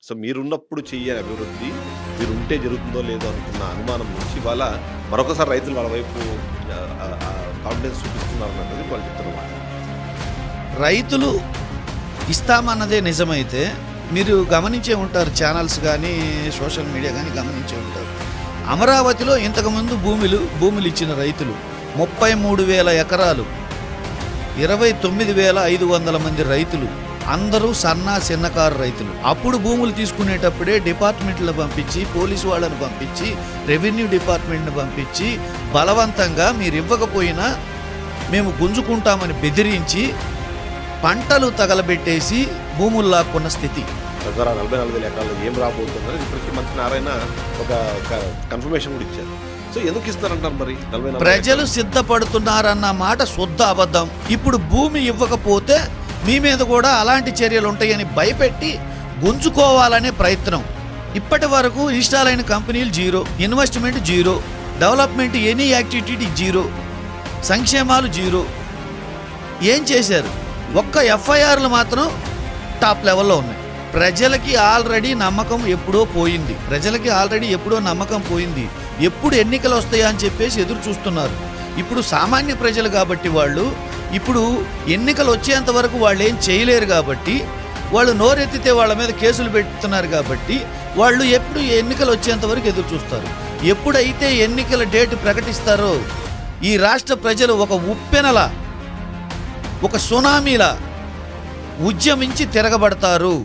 So మీరున్నప్పుడు చెయ్యని అభివృద్ధి మీరుంటే జరుగుతుందో లేదో అనుకున్న అనుమానం నుంచి ఇవాళ మరొకసారి రైతులు వాళ్ళ వైపు కాన్ఫిడెన్స్ చూపిస్తున్నారన్నది వాళ్ళు చెప్తున్న మాట. రైతులు ఇస్తామన్నదే నిజమైతే మీరు గమనించే ఉంటారు, ఛానల్స్ కానీ సోషల్ మీడియా కానీ గమనించే ఉంటారు. అమరావతిలో ఇంతకుముందు భూములు ఇచ్చిన రైతులు 33,000 ఎకరాలు, 29,500 మంది రైతులు, అందరూ చిన్నకారు రైతులు. అప్పుడు భూములు తీసుకునేటప్పుడే డిపార్ట్మెంట్లను పంపించి, పోలీసు వాళ్ళని పంపించి, రెవెన్యూ డిపార్ట్మెంట్ని పంపించి బలవంతంగా మీరు ఇవ్వకపోయినా మేము గుంజుకుంటామని బెదిరించి పంటలు తగలబెట్టేసి భూములు లాక్కున్న స్థితి. తద్వారా 44,000 ఎకరాలు ఏం రాబోతుందని ఇప్పటికీ మంత్రి నారాయణ ఒక కన్ఫర్మేషన్ కూడా ఇచ్చారు. సో ఎందుకు ఇస్తారంటారు మరి? ప్రజలు సిద్ధపడుతున్నారన్న మాట శుద్ధ అబద్ధం. ఇప్పుడు భూమి ఇవ్వకపోతే మీ మీద కూడా అలాంటి చర్యలు ఉంటాయని భయపెట్టి గుంజుకోవాలనే ప్రయత్నం. ఇప్పటి వరకు ఇన్స్టాల్ అయిన కంపెనీలు zero, investment zero, development any activity zero, సంక్షేమాలు జీరో. ఏం చేశారు? ఒక్క ఎఫ్ఐఆర్లు మాత్రం టాప్ లెవెల్లో ఉన్నాయి. ప్రజలకి ఆల్రెడీ నమ్మకం ఎప్పుడో పోయింది. ఎప్పుడు ఎన్నికలు వస్తాయా అని చెప్పేసి ఎదురు చూస్తున్నారు. ఇప్పుడు సామాన్య ప్రజలు కాబట్టి వాళ్ళు ఇప్పుడు ఎన్నికలు వచ్చేంత వరకు వాళ్ళు ఏం చేయలేరు కాబట్టి, వాళ్ళు నోరెత్తితే వాళ్ళ మీద కేసులు పెడుతున్నారు కాబట్టి వాళ్ళు ఎప్పుడు ఎన్నికలు వచ్చేంత వరకు ఎదురు చూస్తారు. ఎప్పుడైతే ఎన్నికల డేట్ ప్రకటిస్తారో ఈ రాష్ట్ర ప్రజలు ఒక ఉప్పెనలా, ఒక సునామీలా ఉద్యమించి తిరగబడతారు.